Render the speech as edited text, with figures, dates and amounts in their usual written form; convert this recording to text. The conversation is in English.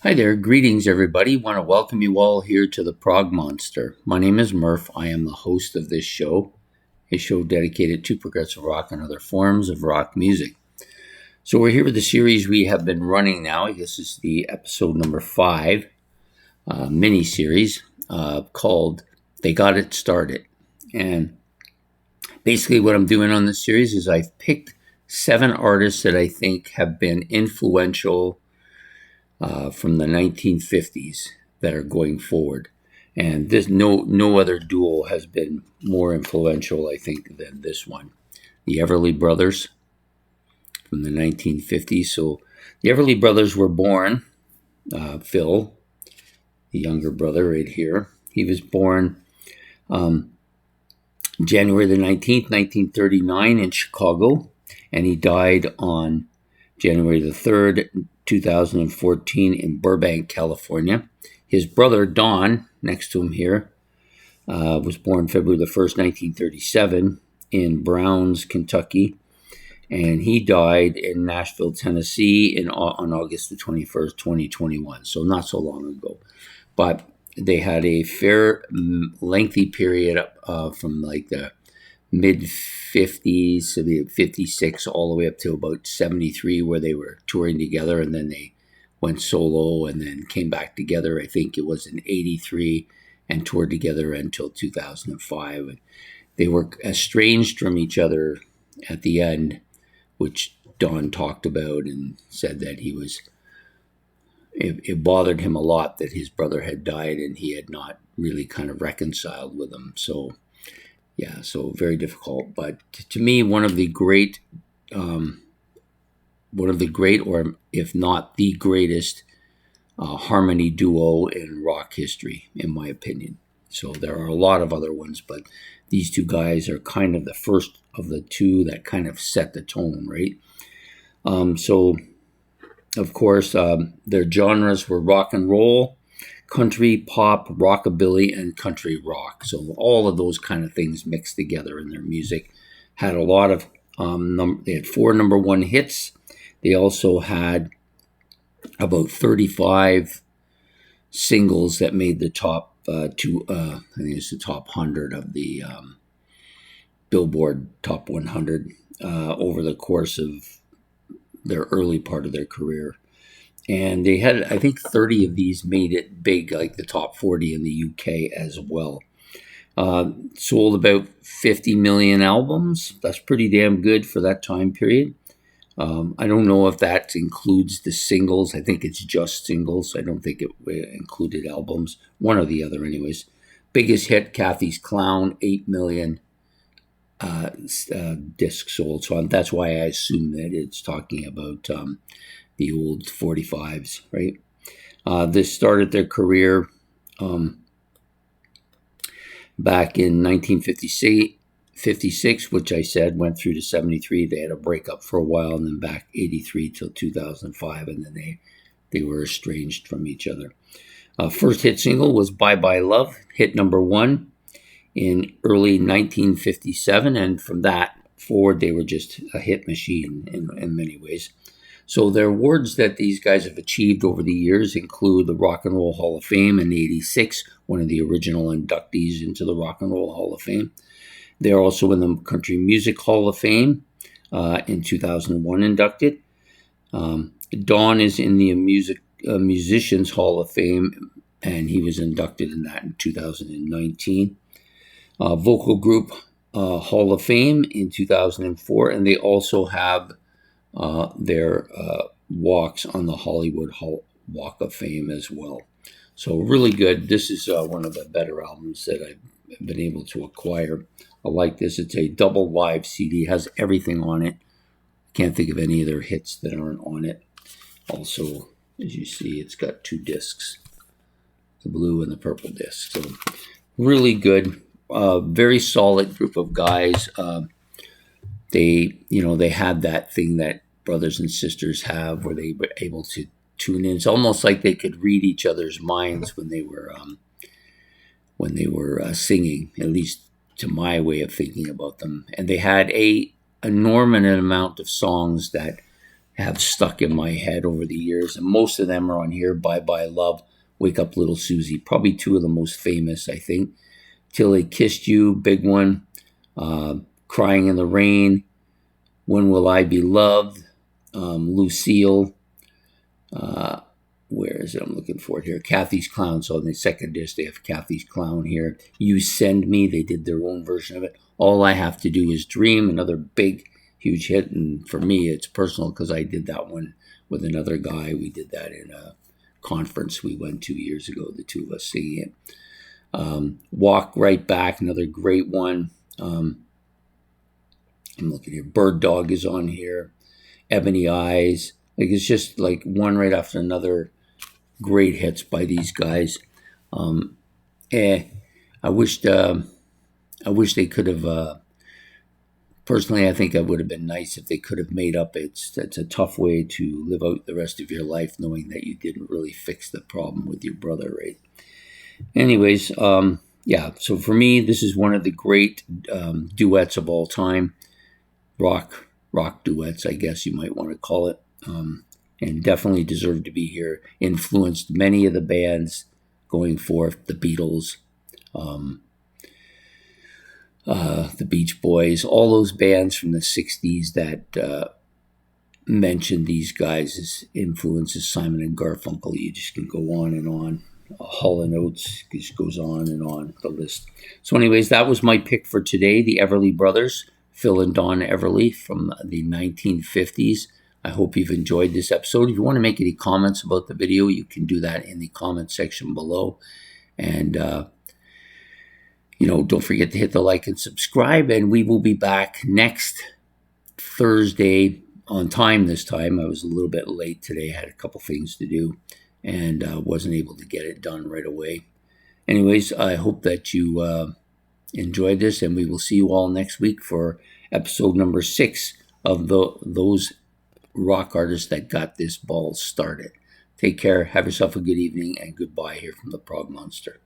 Hi there, greetings everybody. Want to welcome you all here to the Prog Monster. My name is Murph. I am the host of this show, a show dedicated to progressive rock and other forms of rock music. So we're here with the series we have been running now. I guess this is the episode number 5, mini-series called They Got It Started. And basically what I'm doing on this series is I've picked 7 artists that I think have been influential from the 1950s that are going forward. And this no other duo has been more influential, I think, than this one. The Everly Brothers from the 1950s. So the Everly Brothers were born, Phil, the younger brother right here, he was born January the 19th, 1939 in Chicago, and he died on January the 3rd, 2014 in Burbank, California. His brother, Don, next to him here, was born February the 1st, 1937 in Browns, Kentucky. And he died in Nashville, Tennessee on August the 21st, 2021. So not so long ago. But they had a fair lengthy period from like the mid-50s, so 56 all the way up to about 73 where they were touring together, and then they went solo and then came back together. I think it was in 83 and toured together until 2005. And they were estranged from each other at the end, which Don talked about and said that it bothered him a lot that his brother had died and he had not really kind of reconciled with him. So yeah, so very difficult. But to me, one of the great, or if not the greatest, harmony duo in rock history, in my opinion. So there are a lot of other ones, but these two guys are kind of the first of the two that kind of set the tone, right? So, of course, their genres were rock and roll, country, pop, rockabilly, and country rock. So all of those kind of things mixed together in their music. Had a lot of, they had 4 number 1 hits. They also had about 35 singles that made the top I think it's the top 100 of the Billboard Top 100 over the course of their early part of their career. And they had, I think, 30 of these made it big, like the top 40 in the UK as well. Sold about 50 million albums. That's pretty damn good for that time period. I don't know if that includes the singles. I think it's just singles. I don't think it included albums. One or the other, anyways. Biggest hit, Kathy's Clown, 8 million discs sold. So that's why I assume that it's talking about the old 45s, right? This started their career back in 1956, which I said went through to 73. They had a breakup for a while, and then back 83 till 2005, and then they were estranged from each other. First hit single was Bye Bye Love, hit number 1 in early 1957, and from that forward, they were just a hit machine in many ways. So their awards that these guys have achieved over the years include the Rock and Roll Hall of Fame in '86, one of the original inductees into the Rock and Roll Hall of Fame. They're also in the Country Music Hall of Fame in 2001 inducted. Don is in the Musicians Hall of Fame, and he was inducted in that in 2019. Vocal Group Hall of Fame in 2004, and they also have their walks on the Hollywood Walk of Fame as well. So really good. This is one of the better albums that I've been able to acquire. I like this. It's a double live CD. It has everything on it. Can't think of any of their hits that aren't on it. Also, as you see, it's got 2 discs, the blue and the purple disc. So really good. Very solid group of guys. They had that thing that brothers and sisters have where they were able to tune in. It's almost like they could read each other's minds when they were singing, at least to my way of thinking about them. And they had a enormous amount of songs that have stuck in my head over the years, and most of them are on here. Bye Bye Love, Wake Up Little Susie, probably two of the most famous, I think. Till They Kissed You, big one. Crying in the Rain, When Will I Be Loved, Lucille, where is it? I'm looking for it here. Kathy's Clown. So on the second disc, they have Kathy's Clown here. You Send Me, they did their own version of it. All I Have to Do Is Dream, another big, huge hit. And for me, it's personal because I did that one with another guy. We did that in a conference we went 2 years ago, the two of us singing it. Walk Right Back, another great one. I'm looking here. Bird Dog is on here. Ebony Eyes. Like, it's just like one right after another. Great hits by these guys. I wish they could have. Personally, I think it would have been nice if they could have made up. It's a tough way to live out the rest of your life knowing that you didn't really fix the problem with your brother, right? Anyways, yeah. So for me, this is one of the great duets of all time. Rock duets, I guess you might want to call it. And definitely deserved to be here. Influenced many of the bands going forth, the Beatles, the Beach Boys, all those bands from the 60s that mentioned these guys as influences, Simon and Garfunkel. You just can go on and on. Hall & Oates just goes on and on the list. So anyways, that was my pick for today, the Everly Brothers, Phil and Don Everly from the 1950s. I hope you've enjoyed this episode. If you want to make any comments about the video, you can do that in the comment section below. And, don't forget to hit the like and subscribe. And we will be back next Thursday on time this time. I was a little bit late today. I had a couple things to do and wasn't able to get it done right away. Anyways, I hope that you enjoyed this. And we will see you all next week for episode number 6 of those rock artists that got this ball started. Take care, have yourself a good evening, and goodbye here from the Prog Monster.